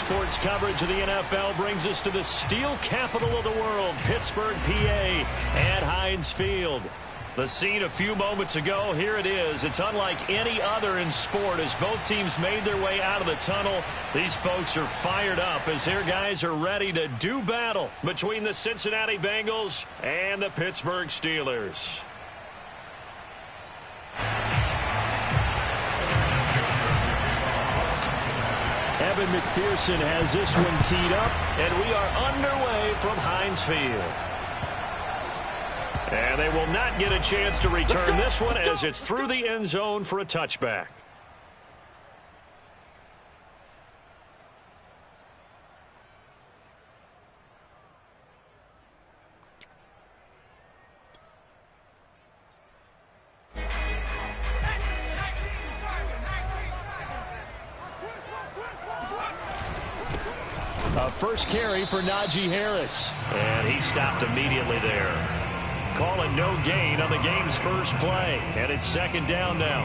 sports coverage of the NFL brings us to the steel capital of the world, Pittsburgh, PA, at Heinz Field. The scene a few moments ago, here it is. It's unlike any other in sport as both teams made their way out of the tunnel. These folks are fired up as their guys are ready to do battle between the Cincinnati Bengals and the Pittsburgh Steelers. Evan McPherson has this one teed up, and we are underway from Heinz Field. And they will not get a chance to return this one as it's through the end zone for a touchback. First carry for Najee Harris. And he stopped immediately there. Calling no gain on the game's first play. And it's second down now.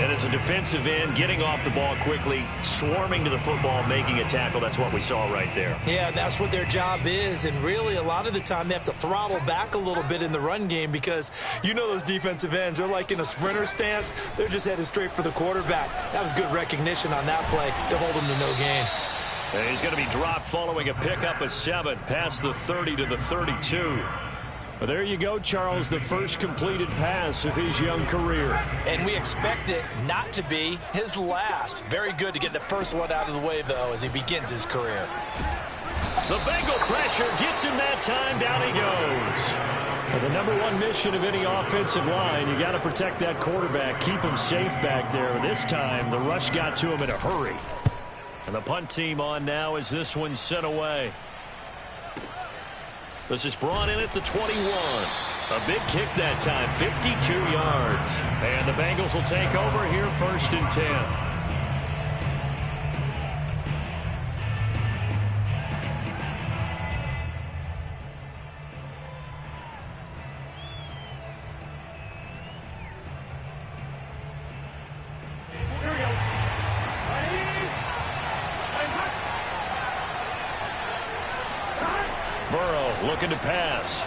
And as a defensive end, getting off the ball quickly, swarming to the football, making a tackle. That's what we saw right there. Yeah, that's what their job is. And really, a lot of the time, they have to throttle back a little bit in the run game because you know those defensive ends, they're like in a sprinter stance. They're just headed straight for the quarterback. That was good recognition on that play to hold him to no gain. And he's going to be dropped following a pickup of 7 past the 30 to the 32. Well, there you go, Charles, the first completed pass of his young career. And we expect it not to be his last. Very good to get the first one out of the way, though, as he begins his career. The Bengal pressure gets him that time. Down he goes. Well, the number one mission of any offensive line, you got to protect that quarterback, keep him safe back there. This time, the rush got to him in a hurry. And the punt team on now as this one's sent away. This is brought in at the 21. A big kick that time, 52 yards. And the Bengals will take over here first and 10. Looking to pass.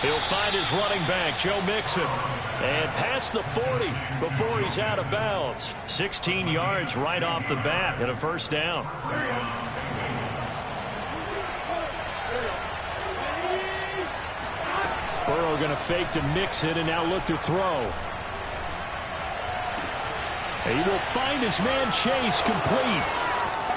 He'll find his running back, Joe Mixon. And past the 40 before he's out of bounds. 16 yards right off the bat and a first down. Burrow going to fake to Mixon and now look to throw. He will find his man Chase complete.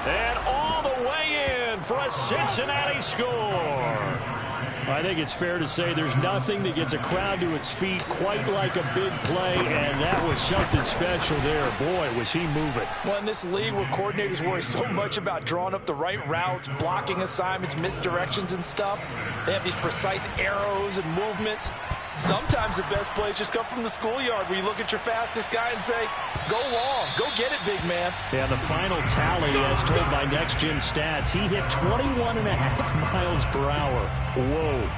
And all the way in for a Cincinnati score. I think it's fair to say there's nothing that gets a crowd to its feet quite like a big play, and that was something special there. Boy, was he moving. Well, in this league where coordinators worry so much about drawing up the right routes, blocking assignments, misdirections and stuff, they have these precise arrows and movements. Sometimes the best plays just come from the schoolyard where you look at your fastest guy and say, go long, go get it, big man. Yeah, the final tally, as told by Next Gen Stats, he hit 21.5 miles per hour. Whoa.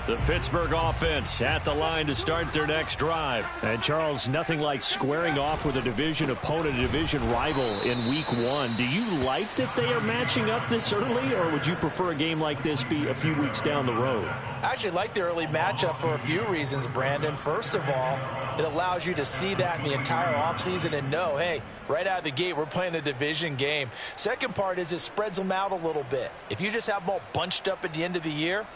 The Pittsburgh offense at the line to start their next drive. And, Charles, nothing like squaring off with a division opponent, a division rival in Week 1. Do you like that they are matching up this early, or would you prefer a game like this be a few weeks down the road? I actually like the early matchup for a few reasons, Brandon. First of all, it allows you to see that in the entire offseason and know, hey, right out of the gate, we're playing a division game. Second part is it spreads them out a little bit. If you just have them all bunched up at the end of the year,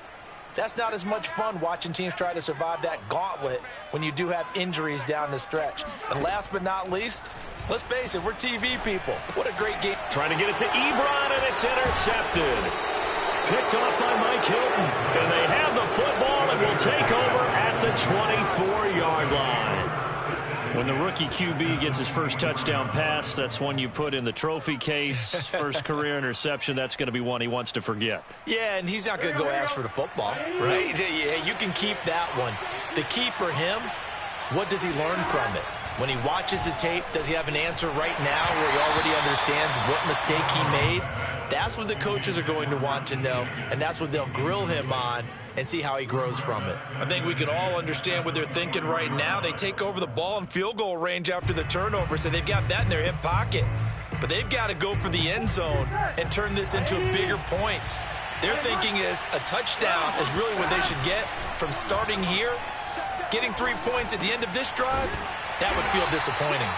that's not as much fun watching teams try to survive that gauntlet when you do have injuries down the stretch. And last but not least, let's face it, we're TV people. What a great game. Trying to get it to Ebron, and it's intercepted. Picked off by Mike Hilton. And they have the football and will take over at the 24-yard line. When the rookie QB gets his first touchdown pass, that's one you put in the trophy case. First career interception, that's going to be one he wants to forget. Yeah, and he's not going to go ask for the football, right? Yeah, you can keep that one. The key for him, what does he learn from it? When he watches the tape, does he have an answer right now where he already understands what mistake he made? That's what the coaches are going to want to know, and that's what they'll grill him on and see how he grows from it. I think we can all understand what they're thinking right now. They take over the ball in field goal range after the turnover, so they've got that in their hip pocket. But they've got to go for the end zone and turn this into bigger points. Their thinking is a touchdown is really what they should get from starting here. Getting 3 points at the end of this drive, that would feel disappointing.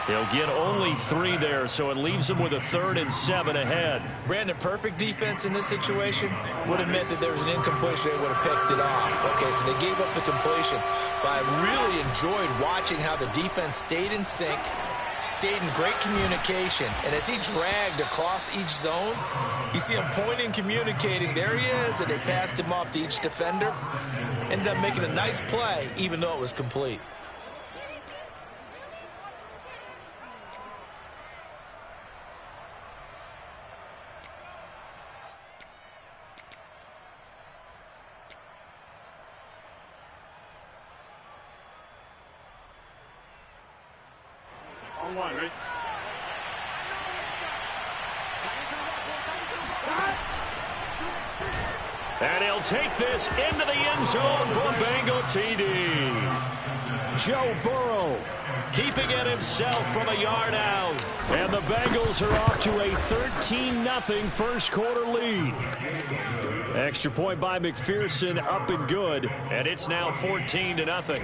They'll get only 3 there, so it leaves them with a 3rd and 7 ahead. Brandon, perfect defense in this situation would have meant that there was an incompletion. They would have picked it off. Okay, so they gave up the completion. But I really enjoyed watching how the defense stayed in sync, stayed in great communication. And as he dragged across each zone, you see him pointing, communicating. There he is, and they passed him off to each defender. Ended up making a nice play, even though it was complete. And he'll take this into the end zone for a Bengal TD. Joe Burrow keeping it himself from a yard out. And the Bengals are off to a 13-0 first quarter lead. Extra point by McPherson, up and good. And it's now 14-0.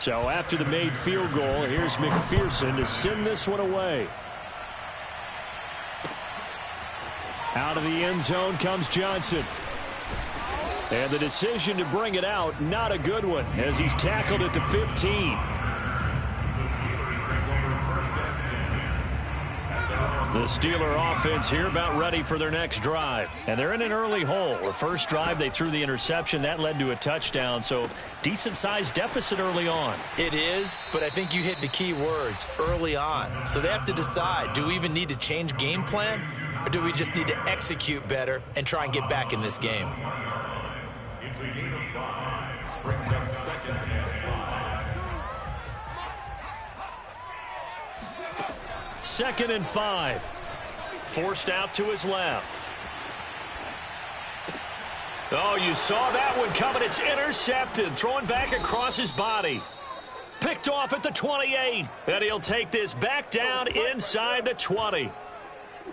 So after the made field goal, here's McPherson to send this one away. Out of the end zone comes Johnson. And the decision to bring it out, not a good one, as he's tackled at the 15. The Steeler offense here about ready for their next drive. And they're in an early hole. The first drive, they threw the interception. That led to a touchdown. So decent-sized deficit early on. It is, but I think you hit the key words, early on. So they have to decide, do we even need to change game plan? Or do we just need to execute better and try and get back in this game? It's a gain of 5. Brings up 2nd and 5. 2nd and 5. Forced out to his left. Oh, you saw that one coming. It's intercepted. Throwing back across his body. Picked off at the 28. And he'll take this back down inside the 20.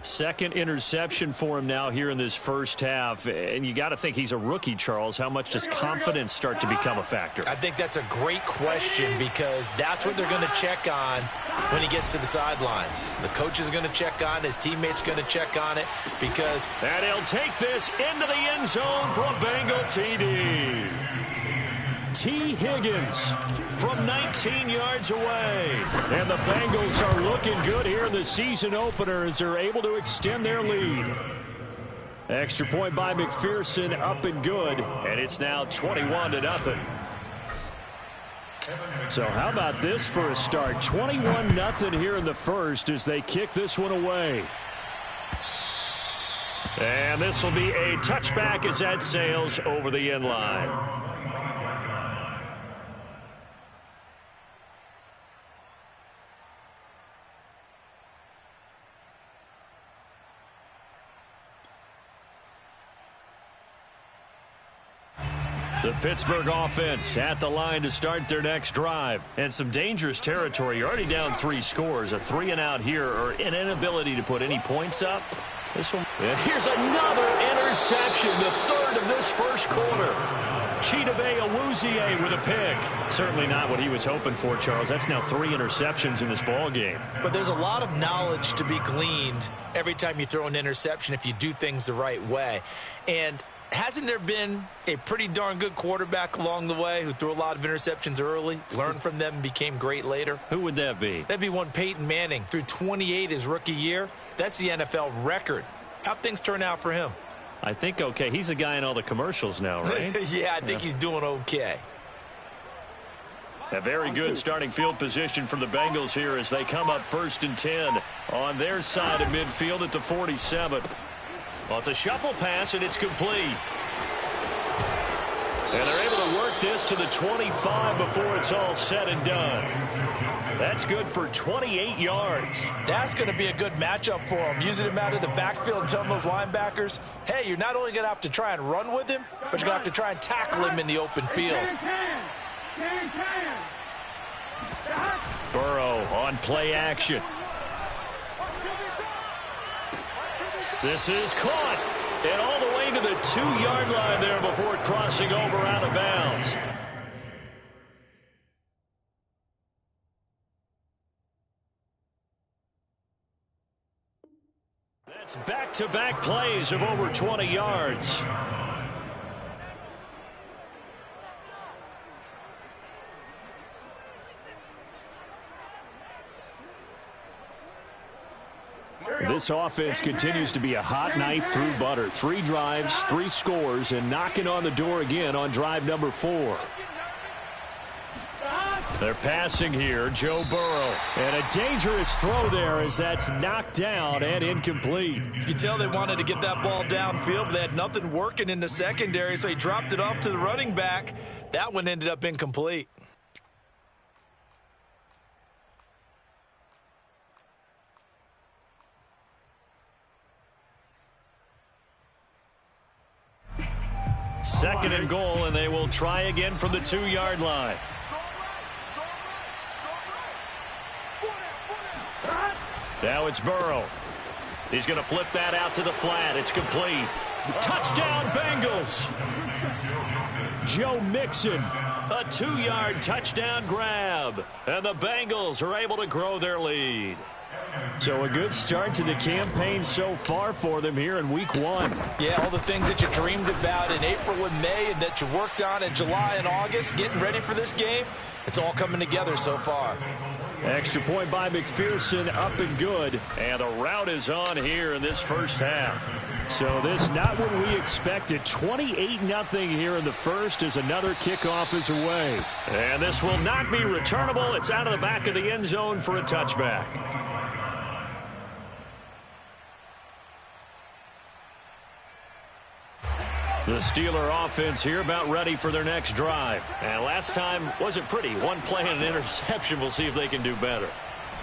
Second interception for him now here in this first half. And you got to think he's a rookie, Charles. How much does confidence start to become a factor? I think that's a great question because that's what they're going to check on when he gets to the sidelines. The coach is going to check on it. His teammates going to check on it because... And he'll take this into the end zone for a Bengal TD. T. Higgins from 19 yards away. And the Bengals are looking good here in the season opener as they're able to extend their lead. Extra point by McPherson, up and good. And it's now 21-0. So how about this for a start? 21-0 here in the first as they kick this one away. And this will be a touchback as that sails over the end line. The Pittsburgh offense at the line to start their next drive. And some dangerous territory. You're already down 3 scores. A 3-and-out here or an inability to put any points up. This one. And here's another interception. The 3rd of this first quarter. Chidobe Awuzie with a pick. Certainly not what he was hoping for, Charles. That's now 3 interceptions in this ball game. But there's a lot of knowledge to be gleaned every time you throw an interception if you do things the right way. And hasn't there been a pretty darn good quarterback along the way who threw a lot of interceptions early, learned from them, and became great later? Who would that be? That'd be one Peyton Manning. Threw 28 his rookie year. That's the NFL record. How'd things turn out for him? I think okay. He's a guy in all the commercials now, right? Yeah, I think he's doing okay. A very good starting field position for the Bengals here as they come up 1st and 10 on their side of midfield at the 47. Well, it's a shuffle pass, and it's complete. And they're able to work this to the 25 before it's all said and done. That's good for 28 yards. That's going to be a good matchup for him. Using him out of the backfield and telling those linebackers, hey, you're not only going to have to try and run with him, but you're going to have to try and tackle him in the open field. Burrow on play action. This is caught. And all the way to the 2-yard line there before crossing over out of bounds. That's back-to-back plays of over 20 yards. This offense continues to be a hot knife through butter. 3 drives, 3 scores, and knocking on the door again on drive number 4. They're passing here, Joe Burrow. And a dangerous throw there as that's knocked down and incomplete. You can tell they wanted to get that ball downfield, but they had nothing working in the secondary, so he dropped it off to the running back. That one ended up incomplete. Second and goal, and they will try again from the 2-yard line. Now it's Burrow. He's going to flip that out to the flat. It's complete. Touchdown, Bengals. Joe Mixon, a 2-yard touchdown grab. And the Bengals are able to grow their lead. So a good start to the campaign so far for them here in week 1. Yeah, all the things that you dreamed about in April and May and that you worked on in July and August, getting ready for this game, it's all coming together so far. Extra point by McPherson, up and good. And the route is on here in this first half. So this not what we expected. 28-0 here in the first as another kickoff is away. And this will not be returnable. It's out of the back of the end zone for a touchback. The Steeler offense here about ready for their next drive. And last time wasn't pretty. One play and an interception. We'll see if they can do better.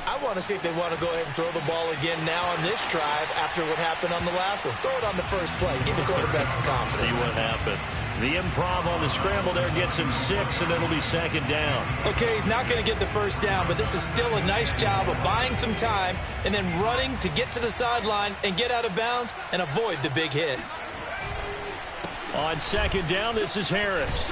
I want to see if they want to go ahead and throw the ball again now on this drive after what happened on the last one. Throw it on the first play. Give the quarterback some confidence. See what happens. The improv on the scramble there gets him 6, and it'll be second down. Okay, he's not going to get the first down, but this is still a nice job of buying some time and then running to get to the sideline and get out of bounds and avoid the big hit. On second down, this is Harris.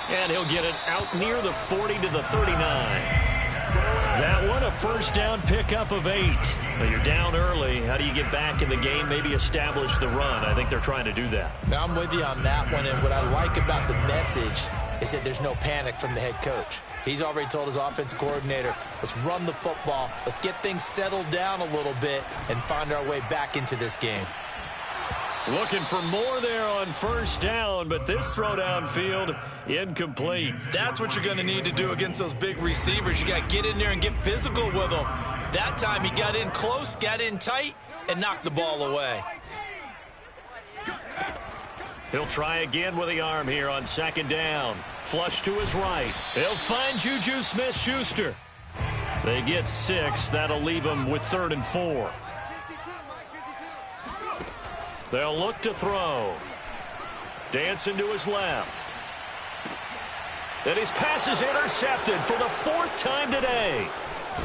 And he'll get it out near the 40 to the 39. That one, a first down pickup of 8. But you're down early. How do you get back in the game, maybe establish the run? I think they're trying to do that. Now, I'm with you on that one, and what I like about the message is that there's no panic from the head coach. He's already told his offensive coordinator, let's run the football, let's get things settled down a little bit and find our way back into this game. Looking for more there on first down, but this throw downfield incomplete. That's what you're going to need to do against those big receivers. You got to get in there and get physical with them. That time he got in close, got in tight, and knocked the ball away. He'll try again with the arm here on second down. Flush to his right. He'll find Juju Smith-Schuster. They get 6. That'll leave them with 3rd and 4. They'll look to throw. Dancing to his left. And his pass is intercepted for the 4th time today.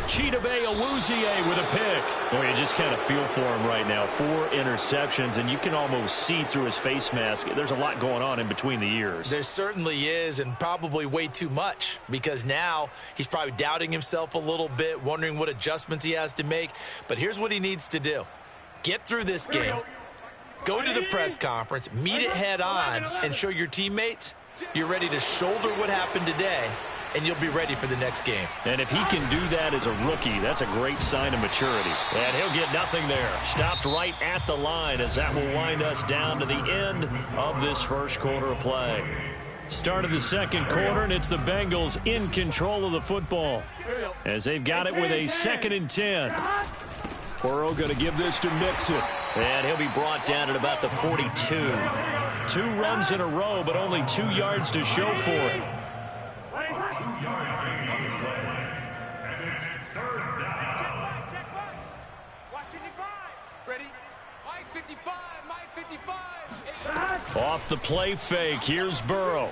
Chidobe Awuzie with a pick. Boy, you just kind of feel for him right now. 4 interceptions, and you can almost see through his face mask. There's a lot going on in between the ears. There certainly is, and probably way too much, because now he's probably doubting himself a little bit, wondering what adjustments he has to make. But here's what he needs to do. Get through this game. Go to the press conference, meet it head on, and show your teammates you're ready to shoulder what happened today, and you'll be ready for the next game. And if he can do that as a rookie, that's a great sign of maturity. And he'll get nothing there. Stopped right at the line as that will wind us down to the end of this first quarter of play. Start of the second quarter, and it's the Bengals in control of the football as they've got it with a 2nd and 10. Burrow going to give this to Mixon. And he'll be brought down at about the 42. 2 runs in a row, but only 2 yards to show for it. Off the play fake, here's Burrow.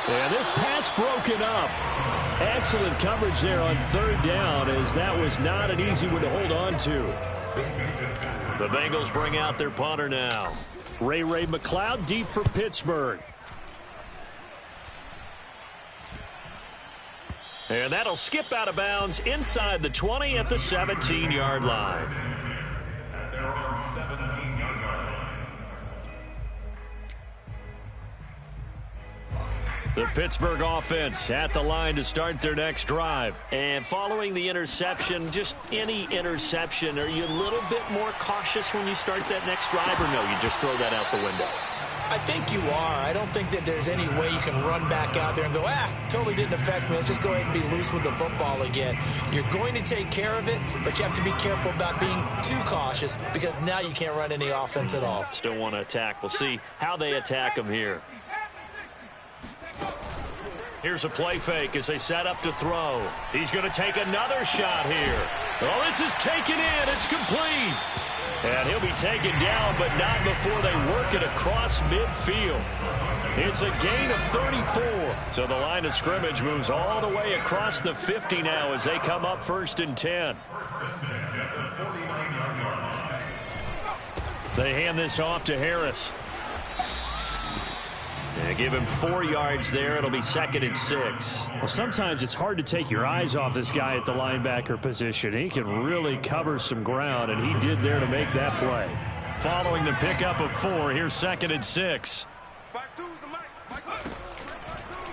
And this pass broken up. Excellent coverage there on 3rd down, as that was not an easy one to hold on to. The Bengals bring out their punter now. Ray McLeod deep for Pittsburgh. And that'll skip out of bounds inside the 20 at the 17-yard line. They're on 17-yard line. The Pittsburgh offense at the line to start their next drive. And following the interception, just any interception, are you a little bit more cautious when you start that next drive, or no, you just throw that out the window? I think you are. I don't think that there's any way you can run back out there and go, totally didn't affect me. Let's just go ahead and be loose with the football again. You're going to take care of it, but you have to be careful about being too cautious, because now you can't run any offense at all. Still want to attack. We'll see how they attack them here. Here's a play fake as they set up to throw. He's going to take another shot here. Oh, this is taken in. It's complete. And he'll be taken down, but not before they work it across midfield. It's a gain of 34. So the line of scrimmage moves all the way across the 50 now as they come up 1st and 10. They hand this off to Harris. They give him 4 yards there. It'll be 2nd and 6. Well, sometimes it's hard to take your eyes off this guy at the linebacker position. He can really cover some ground, and he did there to make that play. Following the pickup of 4, here's 2nd and 6.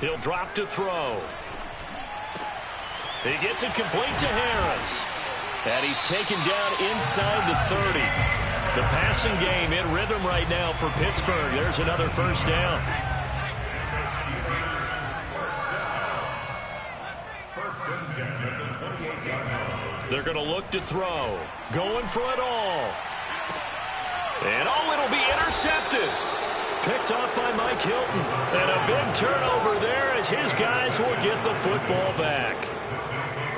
He'll drop to throw. He gets it complete to Harris. And he's taken down inside the 30. The passing game in rhythm right now for Pittsburgh. There's another 1st down. They're going to look to throw. Going for it all. And it'll be intercepted. Picked off by Mike Hilton. And a big turnover there as his guys will get the football back.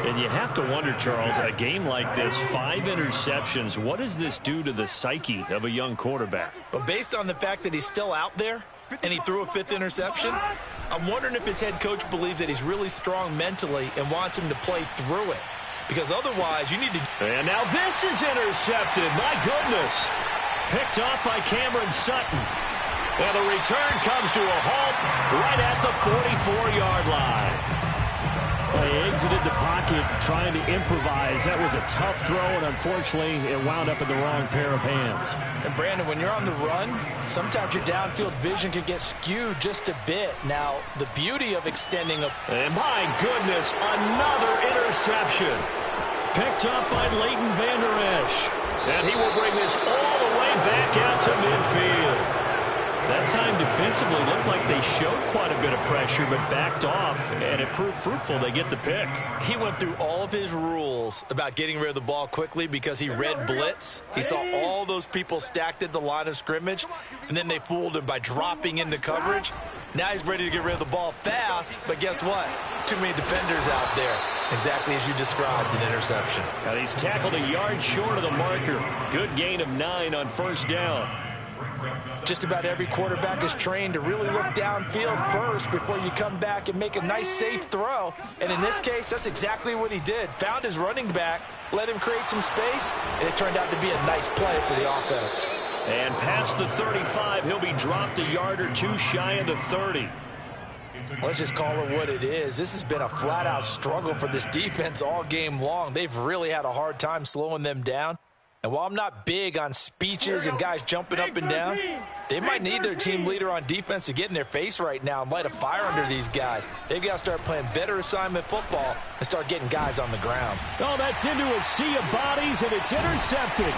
And you have to wonder, Charles, a game like this, 5 interceptions, what does this do to the psyche of a young quarterback? But based on the fact that he's still out there and he threw a 5th interception, I'm wondering if his head coach believes that he's really strong mentally and wants him to play through it. Because otherwise, you need to... And now this is intercepted. My goodness. Picked off by Cameron Sutton. And the return comes to a halt right at the 44-yard line. Well, he exited the pocket trying to improvise. That was a tough throw, and unfortunately, it wound up in the wrong pair of hands. And, Brandon, when you're on the run, sometimes your downfield vision can get skewed just a bit. Now, the beauty of extending a... And my goodness, another interception. Picked up by Leighton Vander Esch. And he will bring this all the way back out to midfield. That time defensively looked like they showed quite a bit of pressure but backed off, and it proved fruitful. They get the pick. He went through all of his rules about getting rid of the ball quickly because he read blitz. He saw all those people stacked at the line of scrimmage, and then they fooled him by dropping into coverage. Now he's ready to get rid of the ball fast, but guess what? Too many defenders out there. Exactly as you described, an interception. And he's tackled a yard short of the marker. Good gain of 9 on 1st down. Just about every quarterback is trained to really look downfield first before you come back and make a nice, safe throw. And in this case, that's exactly what he did. Found his running back, let him create some space, and it turned out to be a nice play for the offense. And past the 35, he'll be dropped a yard or 2 shy of the 30. Let's just call it what it is. This has been a flat-out struggle for this defense all game long. They've really had a hard time slowing them down. And while I'm not big on speeches and guys jumping up and down, they might need their team leader on defense to get in their face right now and light a fire under these guys. They've got to start playing better assignment football and start getting guys on the ground. Oh, that's into a sea of bodies, and it's intercepted.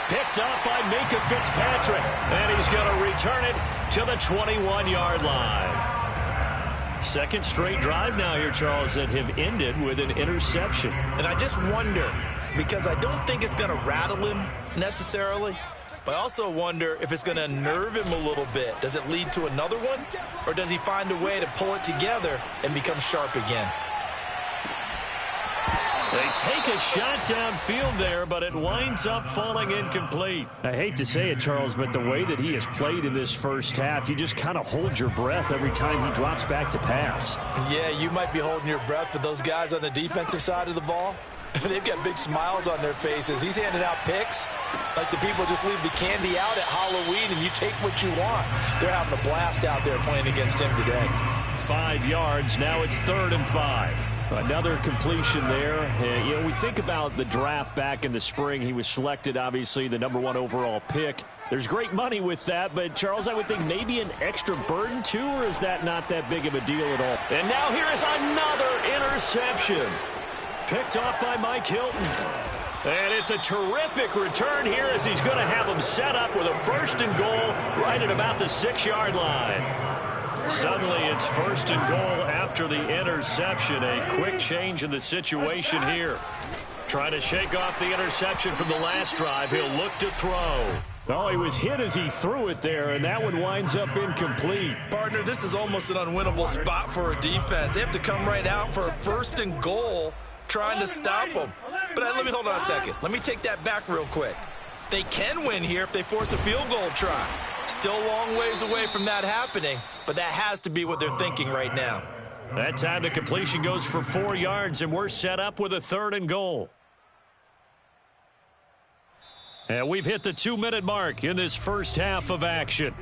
Picked up by Minka Fitzpatrick. And he's going to return it to the 21-yard line. Second straight drive now here, Charles, that have ended with an interception. And I just wonder, because I don't think it's going to rattle him necessarily. But I also wonder if it's going to nerve him a little bit. Does it lead to another one? Or does he find a way to pull it together and become sharp again? They take a shot downfield there, but it winds up falling incomplete. I hate to say it, Charles, but the way that he has played in this first half, you just kind of hold your breath every time he drops back to pass. Yeah, you might be holding your breath, but those guys on the defensive side of the ball, they've got big smiles on their faces. He's handing out picks like the people just leave the candy out at Halloween and you take what you want. They're having a blast out there playing against him today. 5 yards. Now it's 3rd and 5. Another completion there. You know, we think about the draft back in the spring. He was selected, obviously, the #1 overall pick. There's great money with that, but, Charles, I would think maybe an extra burden, too, or is that not that big of a deal at all? And now here is another interception. Picked off by Mike Hilton. And it's a terrific return here as he's going to have him set up with a 1st and goal right at about the 6-yard line. Suddenly it's 1st and goal after the interception. A quick change in the situation here. Trying to shake off the interception from the last drive. He'll look to throw. Oh, he was hit as he threw it there, and that one winds up incomplete. Partner, this is almost an unwinnable spot for a defense. They have to come right out for a 1st and goal trying to stop them. But let me hold on a second. Let me take that back real quick. They can win here if they force a field goal try. Still a long ways away from that happening, but that has to be what they're thinking right now. That time the completion goes for 4 yards, and we're set up with a 3rd and goal. And we've hit the 2-minute mark in this first half of action.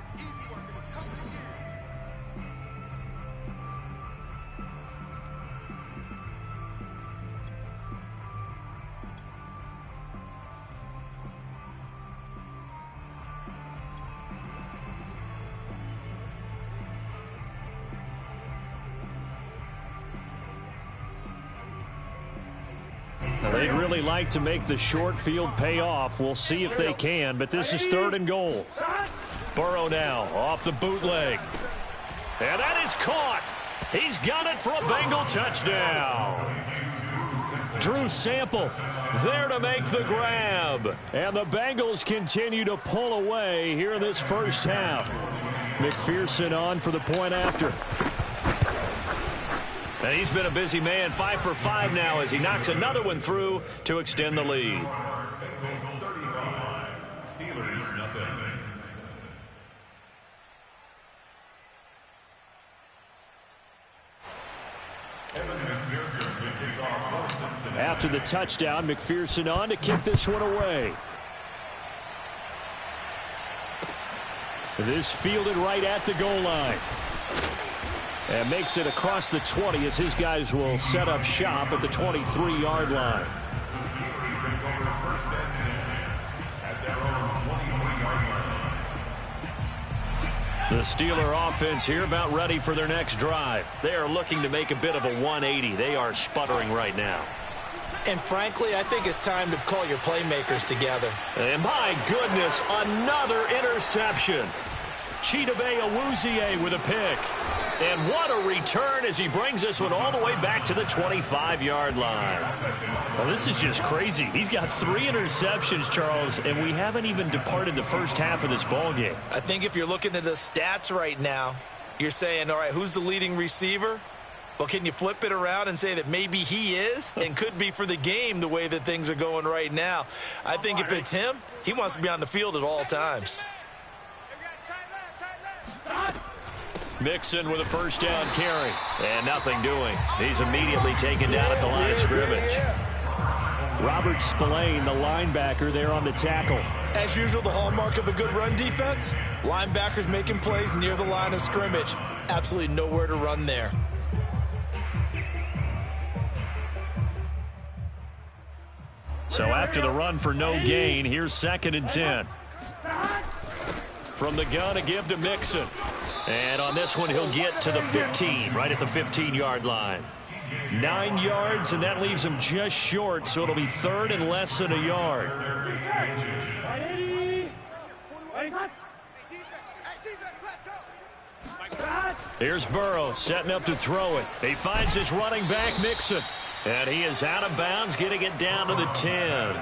They'd really like to make the short field pay off. We'll see if they can, but this is 3rd and goal. Burrow now off the bootleg. And that is caught. He's got it for a Bengal touchdown. Drew Sample there to make the grab. And the Bengals continue to pull away here in this first half. McPherson on for the point after. And he's been a busy man, 5 for 5 now as he knocks another one through to extend the lead. Steelers nothing. After the touchdown, McPherson on to kick this one away. This fielded right at the goal line. And makes it across the 20 as his guys will set up shop at the 23-yard line. The Steeler offense here about ready for their next drive. They are looking to make a bit of a 180. They are sputtering right now. And frankly, I think it's time to call your playmakers together. And my goodness, another interception. Chidobe Awuzie with a pick. And what a return as he brings this one all the way back to the 25-yard line. Well, this is just crazy. He's got 3 interceptions, Charles, and we haven't even departed the first half of this ballgame. I think if you're looking at the stats right now, you're saying, all right, who's the leading receiver? Well, can you flip it around and say that maybe he is and could be for the game the way that things are going right now? I think if it's him, he wants to be on the field at all times. Mixon with a first down carry. And nothing doing. He's immediately taken down at the line of scrimmage. Robert Spillane, the linebacker, there on the tackle. As usual, the hallmark of a good run defense, linebackers making plays near the line of scrimmage. Absolutely nowhere to run there. So after the run for no gain, here's 2nd and 10. From the gun, a give to Mixon. And on this one, he'll get to the 15, right at the 15-yard line. 9 yards, and that leaves him just short, so it'll be 3rd and less than a yard. Here's Burrow setting up to throw it. He finds his running back, Mixon. And he is out of bounds, getting it down to the 10.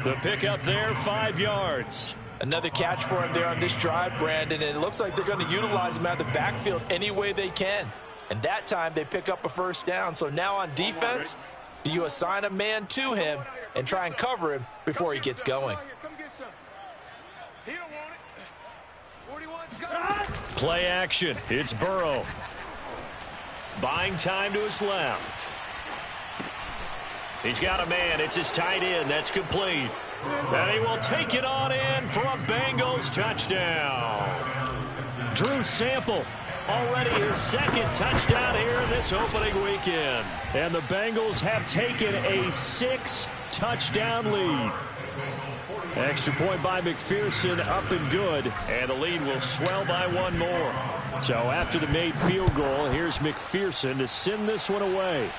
The pickup there, 5 yards. Another catch for him there on this drive, Brandon, and it looks like they're going to utilize him out of the backfield any way they can. And that time they pick up a first down. So now on defense, do you assign a man to him and try and cover him before he gets going? Play action. It's Burrow. Buying time to his left. He's got a man. It's his tight end. That's complete. And he will take it on in for a Bengals touchdown. Drew Sample, already his second touchdown here this opening weekend. And the Bengals have taken a 6-touchdown lead. Extra point by McPherson, up and good. And the lead will swell by one more. So after the made field goal, here's McPherson to send this one away.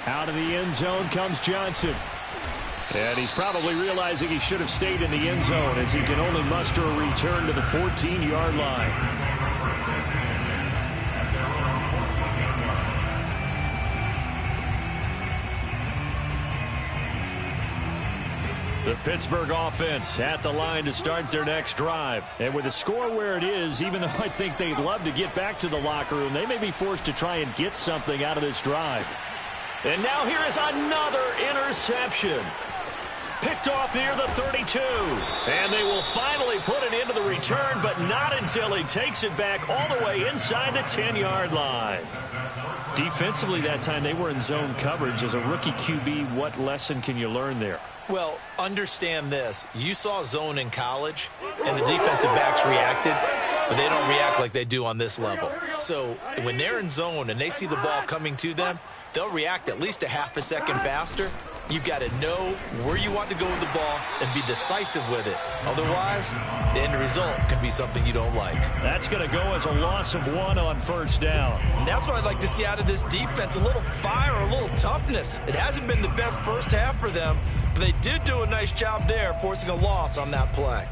Out of the end zone comes Johnson. And he's probably realizing he should have stayed in the end zone as he can only muster a return to the 14-yard line. The Pittsburgh offense at the line to start their next drive. And with the score where it is, even though I think they'd love to get back to the locker room, they may be forced to try and get something out of this drive. And now here is another interception. Picked off near the 32. And they will finally put it into the return, but not until he takes it back all the way inside the 10-yard line. Defensively that time, they were in zone coverage. As a rookie QB, what lesson can you learn there? Well, understand this. You saw zone in college, and the defensive backs reacted, but they don't react like they do on this level. So when they're in zone and they see the ball coming to them, they'll react at least a half a second faster. You've got to know where you want to go with the ball and be decisive with it. Otherwise, the end result can be something you don't like. That's going to go as a loss of 1 on first down. And that's what I'd like to see out of this defense, a little fire, a little toughness. It hasn't been the best first half for them, but they did do a nice job there, forcing a loss on that play.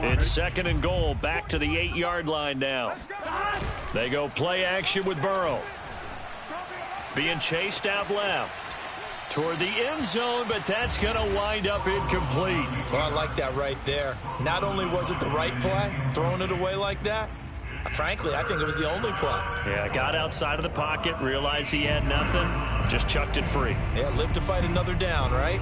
It's second and goal, back to the 8-yard line now. They go play action with Burrow. Being chased out left. Toward the end zone, but that's going to wind up incomplete. Well, I like that right there. Not only was it the right play, throwing it away like that, frankly, I think it was the only play. Yeah, got outside of the pocket, realized he had nothing, just chucked it free. Yeah, live to fight another down, right?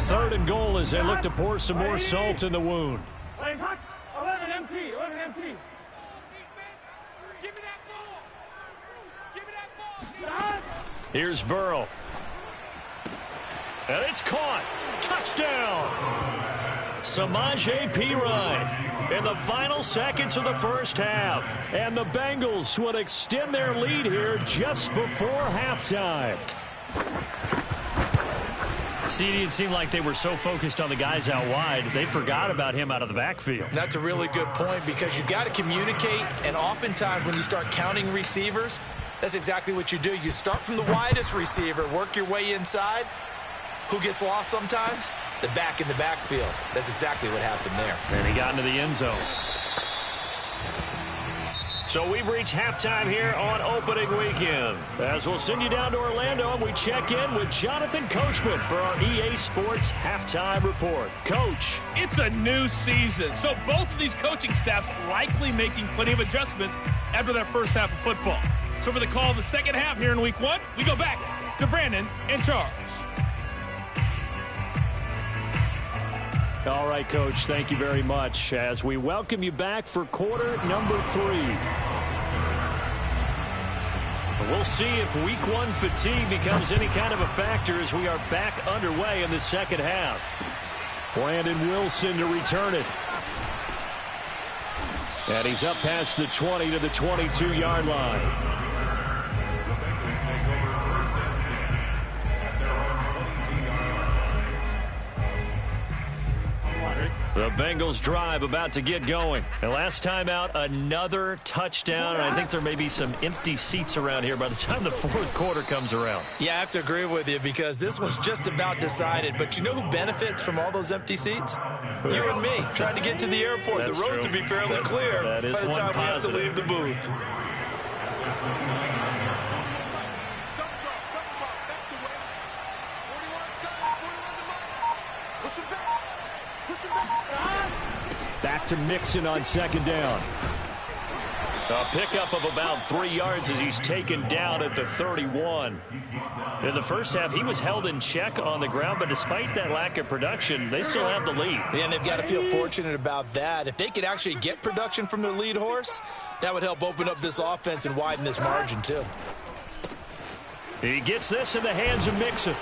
Third and goal as they look to pour some more salt in the wound. 11 empty. 11 empty. Give me that ball. Give me that ball. Here's Burrow. And it's caught. Touchdown. Samaje Perine in the final seconds of the first half. And the Bengals would extend their lead here just before halftime. See, it seemed like they were so focused on the guys out wide, they forgot about him out of the backfield. That's a really good point because you've got to communicate, and oftentimes when you start counting receivers, that's exactly what you do. You start from the widest receiver, work your way inside. Who gets lost sometimes? The back in the backfield. That's exactly what happened there. And he got into the end zone. So we've reached halftime here on opening weekend. As we'll send you down to Orlando, and we check in with Jonathan Coachman for our EA Sports Halftime Report. Coach. It's a new season, so both of these coaching staffs likely making plenty of adjustments after their first half of football. So for the call of the second half here in Week 1, we go back to Brandon and Charles. All right, Coach, thank you very much as we welcome you back for quarter number 3. We'll see if Week 1 fatigue becomes any kind of a factor as we are back underway in the second half. Brandon Wilson to return it. And he's up past the 20 to the 22-yard line. The Bengals drive about to get going. And last time out, another touchdown. And I think there may be some empty seats around here by the time the fourth quarter comes around. Yeah, I have to agree with you because this one's just about decided. But you know who benefits from all those empty seats? You and me, trying to get to the airport. That's the road true. to be fairly clear by the time we have to leave the booth. Back to Mixon on second down. A pickup of about 3 yards as he's taken down at the 31. In the first half, he was held in check on the ground, but despite that lack of production, they still have the lead. Yeah, and they've got to feel fortunate about that. If they could actually get production from their lead horse, that would help open up this offense and widen this margin, too. He gets this in the hands of Mixon.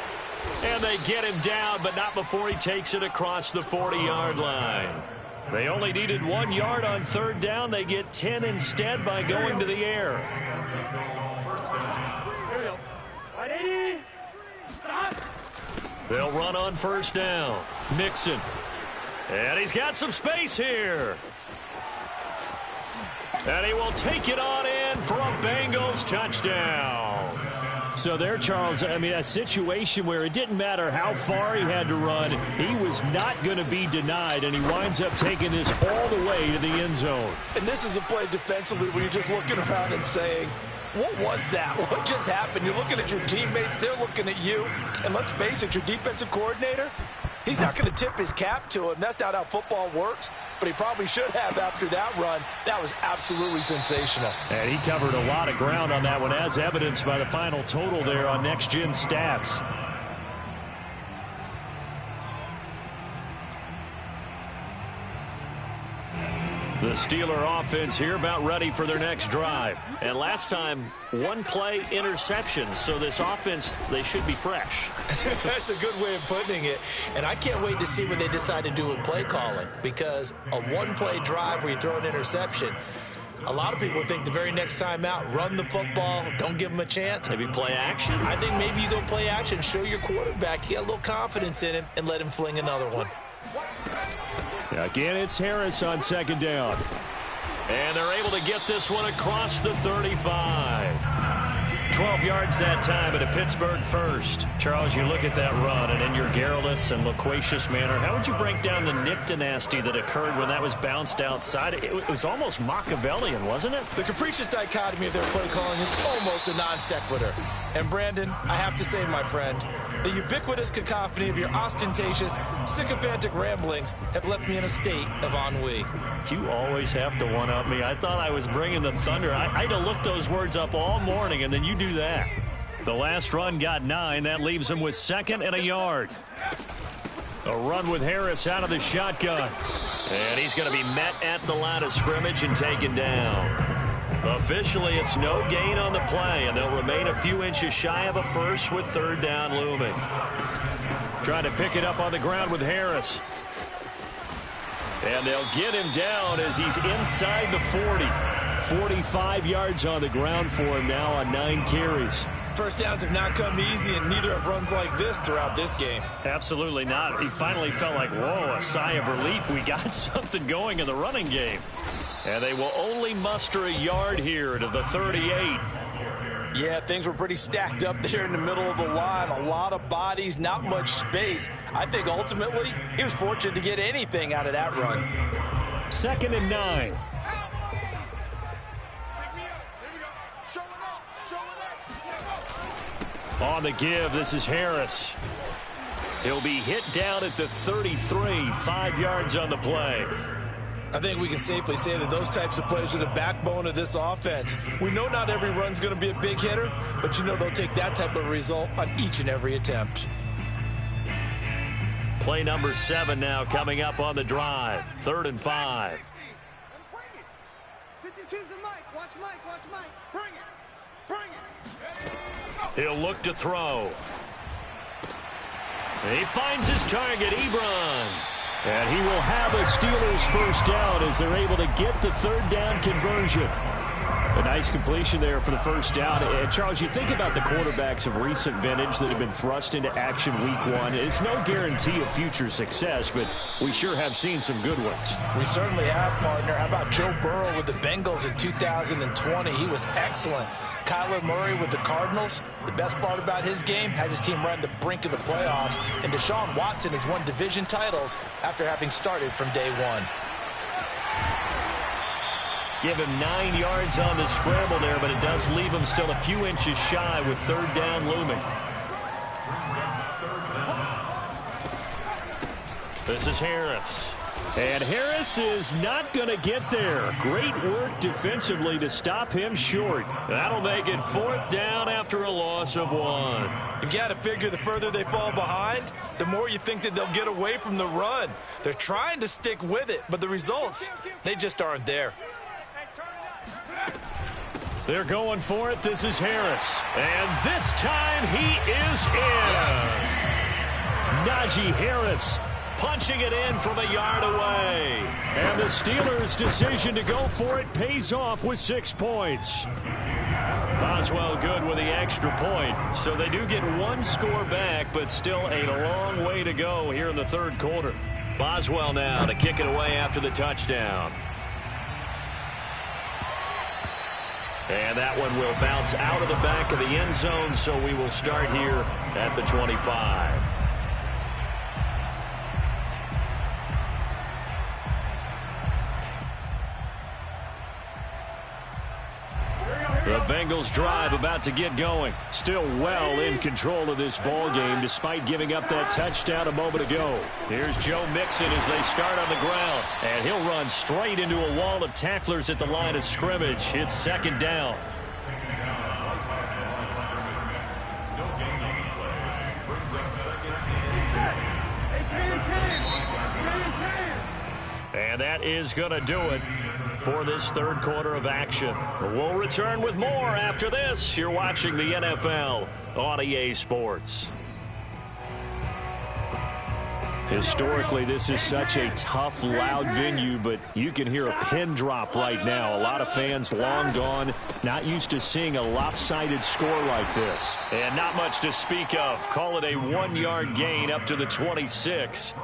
And they get him down, but not before he takes it across the 40-yard line. They only needed 1 yard on third down. They get 10 instead by going to the air. They'll run on first down. Mixon. And he's got some space here. And he will take it on in for a Bengals touchdown. So there, Charles, I mean, a situation where it didn't matter how far he had to run. He was not going to be denied, and he winds up taking this all the way to the end zone. And this is a play defensively where you're just looking around and saying, what was that? What just happened? You're looking at your teammates. They're looking at you. And let's face it, your defensive coordinator, he's not going to tip his cap to him. That's not how football works. But he probably should have after that run. That was absolutely sensational. And he covered a lot of ground on that one, as evidenced by the final total there on Next Gen Stats. The Steeler offense here about ready for their next drive. And last time, one play interception. So this offense, they should be fresh. That's a good way of putting it. And I can't wait to see what they decide to do with play calling. Because a one-play drive where you throw an interception, a lot of people think the very next time out, run the football, don't give them a chance. Maybe play action. I think maybe you go play action, show your quarterback, get a little confidence in him, and let him fling another one. Again, it's Harris on second down. And they're able to get this one across the 35. 12 yards that time at a Pittsburgh first. Charles, you look at that run, and in your garrulous and loquacious manner, how would you break down the Nick dynasty that occurred when that was bounced outside? It was almost Machiavellian, wasn't it? The capricious dichotomy of their play calling is almost a non sequitur. And Brandon, I have to say, my friend, the ubiquitous cacophony of your ostentatious, sycophantic ramblings have left me in a state of ennui. You always have to one-up me. I thought I was bringing the thunder. I had to look those words up all morning, and then you do that. The last run got 9. That leaves him with 2nd and a yard. A run with Harris out of the shotgun. And he's going to be met at the line of scrimmage and taken down. Officially, it's no gain on the play, and they'll remain a few inches shy of a first with third down looming. Trying to pick it up on the ground with Harris. And they'll get him down as he's inside the 40. 45 yards on the ground for him now on 9 carries. First downs have not come easy, and neither have runs like this throughout this game. Absolutely not. He finally felt like, whoa, a sigh of relief. We got something going in the running game. And they will only muster a yard here to the 38. Yeah, things were pretty stacked up there in the middle of the line. A lot of bodies, not much space. I think ultimately he was fortunate to get anything out of that run. 2nd and 9. On the give, this is Harris. He'll be hit down at the 33, 5 yards on the play. I think we can safely say that those types of plays are the backbone of this offense. We know not every run's going to be a big hitter, but you know they'll take that type of result on each and every attempt. Play number 7 now coming up on the drive. 3rd and 5. 52's the Mike. Watch Mike. Watch Mike. Bring it. Bring it. He'll look to throw. He finds his target, Ebron. And he will have a Steelers first down as they're able to get the third down conversion. A nice completion there for the first down. And Charles, you think about the quarterbacks of recent vintage that have been thrust into action week one. It's no guarantee of future success, but we sure have seen some good ones. We certainly have, partner. How about Joe Burrow with the Bengals in 2020? He was excellent. Kyler Murray with the Cardinals. The best part about his game has his team right on the brink of the playoffs. And Deshaun Watson has won division titles after having started from day one. Give him 9 yards on the scramble there, but it does leave him still a few inches shy with third down looming. This is Harris. And Harris is not going to get there. Great work defensively to stop him short. That'll make it fourth down after a loss of 1. You've got to figure the further they fall behind, the more you think that they'll get away from the run. They're trying to stick with it, but the results, they just aren't there. They're going for it. This is Harris. And this time he is in. Yes. Najee Harris punching it in from a yard away. And the Steelers' decision to go for it pays off with 6 points. Boswell good with the extra point. So they do get 1 score back, but still a long way to go here in the third quarter. Boswell now to kick it away after the touchdown. And that one will bounce out of the back of the end zone, so we will start here at the 25. The Bengals drive about to get going. Still well in control of this ball game despite giving up that touchdown a moment ago. Here's Joe Mixon as they start on the ground. And he'll run straight into a wall of tacklers at the line of scrimmage. It's second down. And that is going to do it for this third quarter of action. We'll return with more after this. You're watching the NFL on EA Sports. Historically, this is such a tough, loud venue, but you can hear a pin drop right now. A lot of fans long gone, not used to seeing a lopsided score like this. And not much to speak of. Call it a 1-yard gain up to the 26.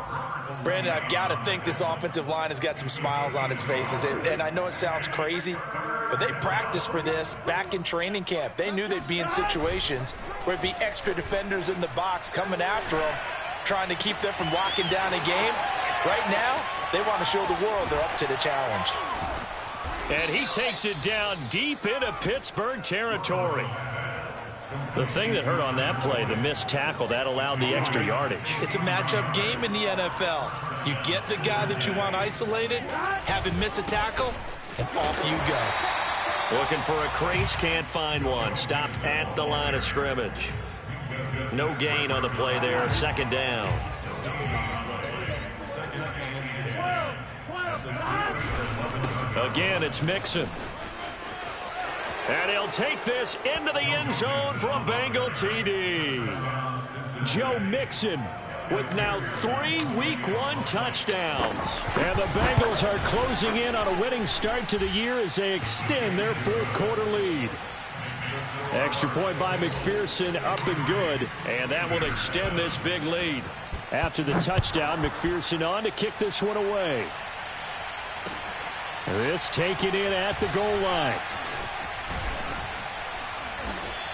Brandon, I've got to think this offensive line has got some smiles on its faces. And I know it sounds crazy, but they practiced for this back in training camp. They knew they'd be in situations where it'd be extra defenders in the box coming after them, trying to keep them from locking down a game. Right now, they want to show the world they're up to the challenge. And he takes it down deep into Pittsburgh territory. The thing that hurt on that play, the missed tackle, that allowed the extra yardage. It's a matchup game in the NFL. You get the guy that you want isolated, have him miss a tackle, and off you go. Looking for a crease, can't find one. Stopped at the line of scrimmage. No gain on the play there, second down. Again, it's Mixon. And he'll take this into the end zone for a Bengal TD. Joe Mixon with now 3 Week 1 touchdowns. And the Bengals are closing in on a winning start to the year as they extend their fourth quarter lead. Extra point by McPherson, up and good. And that will extend this big lead. After the touchdown, McPherson on to kick this one away. This taken in at the goal line.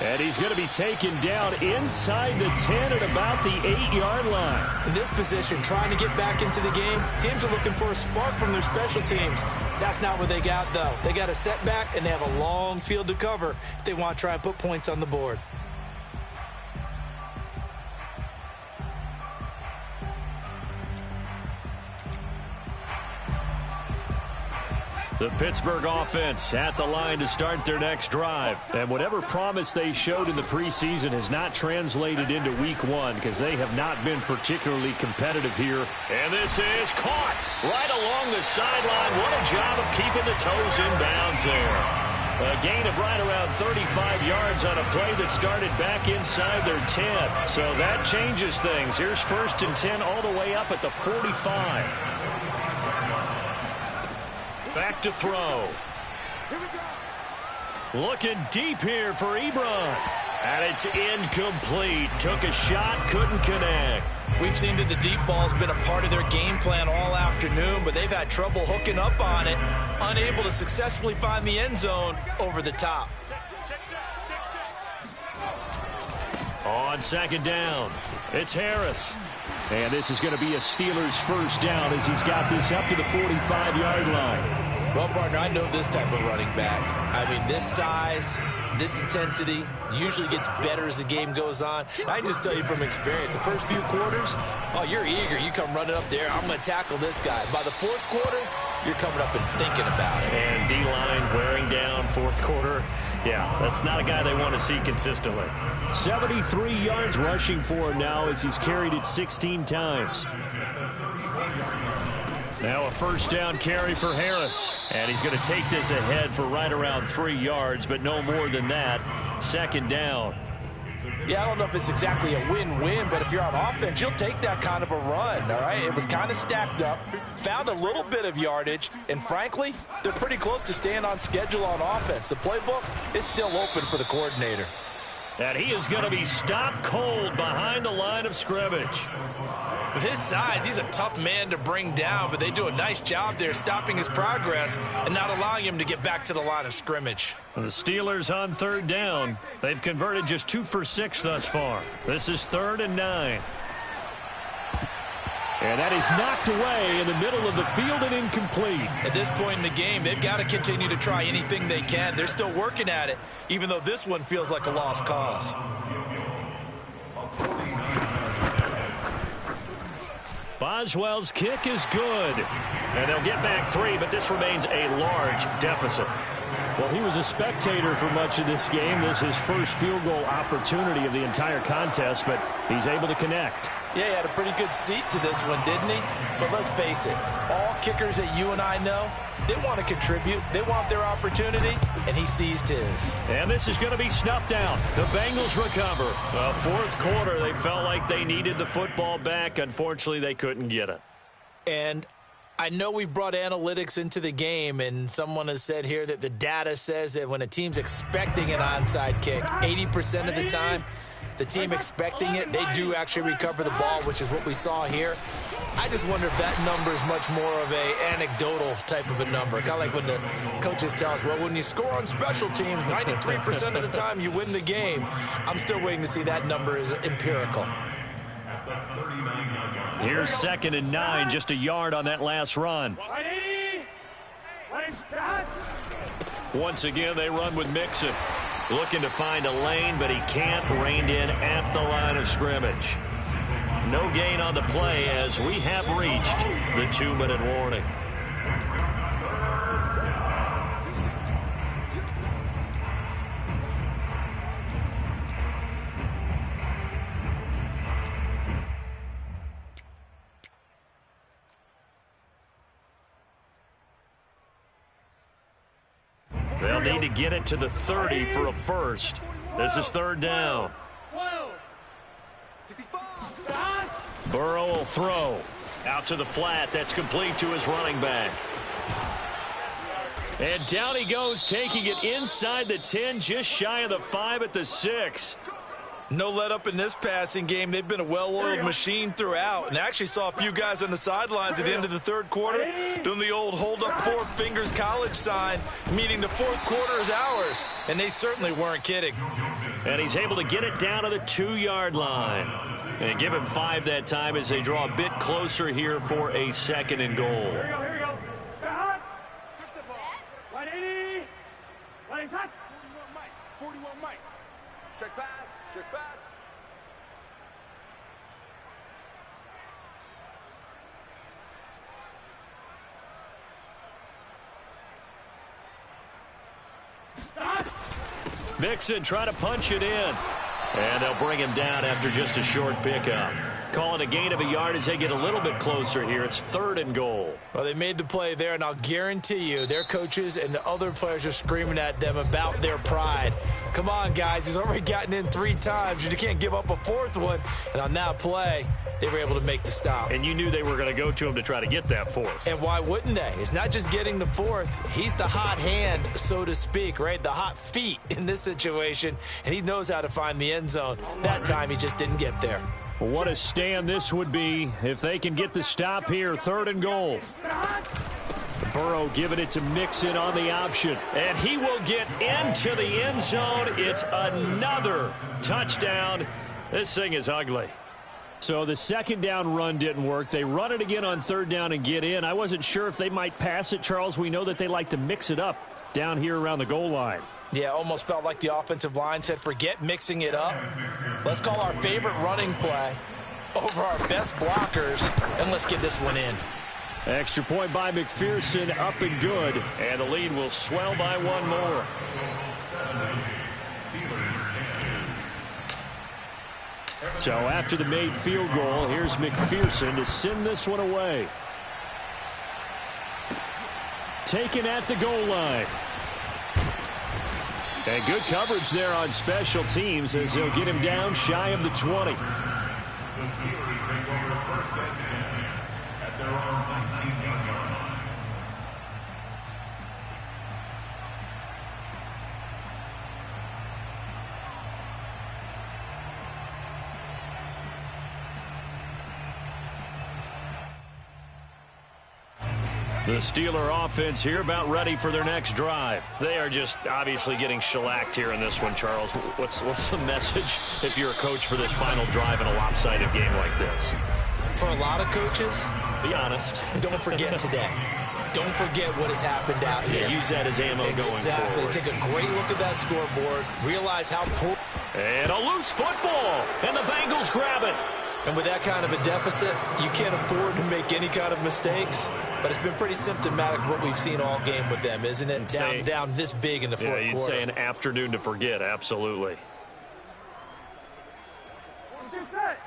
And he's going to be taken down inside the 10 at about the 8-yard line. In this position, trying to get back into the game, teams are looking for a spark from their special teams. That's not what they got, though. They got a setback, and they have a long field to cover if they want to try and put points on the board. The Pittsburgh offense at the line to start their next drive. And whatever promise they showed in the preseason has not translated into week 1 because they have not been particularly competitive here. And this is caught right along the sideline. What a job of keeping the toes in bounds there. A gain of right around 35 yards on a play that started back inside their 10. So that changes things. Here's 1st and 10 all the way up at the 45. Back to throw. Looking deep here for Ebron. And it's incomplete. Took a shot, couldn't connect. We've seen that the deep ball's been a part of their game plan all afternoon, but they've had trouble hooking up on it, unable to successfully find the end zone over the top. On second down, it's Harris. And this is going to be a Steelers first down as he's got this up to the 45-yard line. Well, partner, I know this type of running back. I mean, this size, this intensity usually gets better as the game goes on. I just tell you from experience, the first few quarters, oh, you're eager. You come running up there, I'm going to tackle this guy. By the fourth quarter, you're coming up and thinking about it. And D-line wearing down fourth quarter. Yeah, that's not a guy they want to see consistently. 73 yards rushing for him now as he's carried it 16 times. Now a first down carry for Harris. And he's going to take this ahead for right around 3 yards, but no more than that. Second down. Yeah, I don't know if it's exactly a win-win, but if you're on offense, you'll take that kind of a run, all right? It was kind of stacked up, found a little bit of yardage, and frankly, they're pretty close to staying on schedule on offense. The playbook is still open for the coordinator. And he is going to be stopped cold behind the line of scrimmage. With his size, he's a tough man to bring down, but they do a nice job there stopping his progress and not allowing him to get back to the line of scrimmage. The Steelers on third down. They've converted just 2 for 6 thus far. This is 3rd and 9. And that is knocked away in the middle of the field and incomplete. At this point in the game, they've got to continue to try anything they can. They're still working at it, even though this one feels like a lost cause. Boswell's kick is good. And they'll get back 3, but this remains a large deficit. Well, he was a spectator for much of this game. This is his first field goal opportunity of the entire contest, but he's able to connect. Yeah, he had a pretty good seat to this one, didn't he? But let's face it, all kickers that you and I know, they want to contribute. They want their opportunity, and he seized his. And this is going to be snuffed out. The Bengals recover. Fourth quarter, they felt like they needed the football back. Unfortunately, they couldn't get it. And I know we brought analytics into the game, and someone has said here that the data says that when a team's expecting an onside kick, 80% of the time, the team expecting it, they do actually recover the ball, which is what we saw here. I just wonder if that number is much more of a anecdotal type of a number. Kind of like when the coaches tell us, well, when you score on special teams, 93% of the time you win the game. I'm still waiting to see that number is empirical. Here's 2nd and 9, just a yard on that last run. Once again, they run with Mixon. Looking to find a lane, but he can't. Reined in at the line of scrimmage. No gain on the play as we have reached the 2-minute warning. They'll need to get it to the 30 for a first. This is 3rd down. Burrow will throw. Out to the flat. That's complete to his running back. And down he goes, taking it inside the 10, just shy of the 5 at the 6. No let up in this passing game. They've been a well-oiled machine throughout. And I actually saw a few guys on the sidelines at the end of the 3rd quarter doing the old hold up 4 fingers college sign, meaning the 4th quarter is ours. And they certainly weren't kidding. And he's able to get it down to the 2-yard line. And give him 5 that time as they draw a bit closer here for a 2nd and goal. Here we go. 180. 41 Mike. 41 Mike. Check pass. Check pass. Mixon trying to punch it in. And they'll bring him down after just a short pickup. Calling a gain of a yard as they get a little bit closer here. It's 3rd and goal. Well, they made the play there, and I'll guarantee you their coaches and the other players are screaming at them about their pride. Come on, guys. He's already gotten in 3 times. You can't give up a 4th one. And on that play, they were able to make the stop. And you knew they were going to go to him to try to get that fourth. And why wouldn't they? It's not just getting the fourth. He's the hot hand, so to speak, right? The hot feet in this situation, and he knows how to find the end zone. That time, he just didn't get there. Well, what a stand this would be if they can get the stop here. 3rd and goal. Burrow giving it to Mixon on the option. And he will get into the end zone. It's another touchdown. This thing is ugly. So the 2nd down run didn't work. They run it again on 3rd down and get in. I wasn't sure if they might pass it, Charles. We know that they like to mix it up down here around the goal line. Yeah, almost felt like the offensive line said, forget mixing it up. Let's call our favorite running play over our best blockers, and let's get this one in. Extra point by McPherson, up and good. And the lead will swell by one more. So after the made field goal, here's McPherson to send this one away. Taken at the goal line. And good coverage there on special teams as they'll get him down shy of the 20. The Steelers take over 1st and 10 at their own 19-yard line. The Steeler offense here about ready for their next drive. They are just obviously getting shellacked here in this one, Charles. What's the message if you're a coach for this final drive in a lopsided game like this? For a lot of coaches, be honest. Don't forget today. Don't forget what has happened out here. Yeah, use that as ammo going forward. Take a great look at that scoreboard. Realize how poor. And a loose football. And the Bengals grab it. And with that kind of a deficit, you can't afford to make any kind of mistakes. But it's been pretty symptomatic of what we've seen all game with them, isn't it? Down this big in the fourth quarter. You'd say an afternoon to forget, absolutely. What's your set?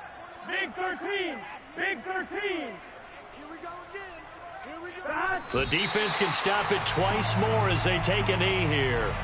Big 13. Big 13. Here we go again. Here we go. The defense can stop it twice more as they take a knee here.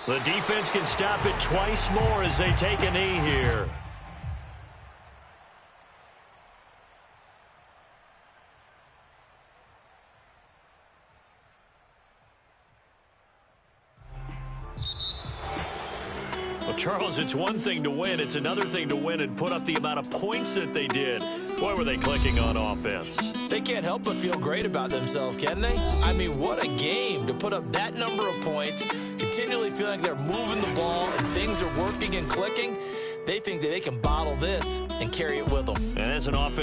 The defense can stop it twice more as they take a knee here. Well, Charles, it's one thing to win. It's another thing to win and put up the amount of points that they did. Boy, were they clicking on offense. They can't help but feel great about themselves, can they? I mean, what a game to put up that number of points, continually feeling they're moving the ball and things are working and clicking. They think that they can bottle this and carry it with them. And as an offense,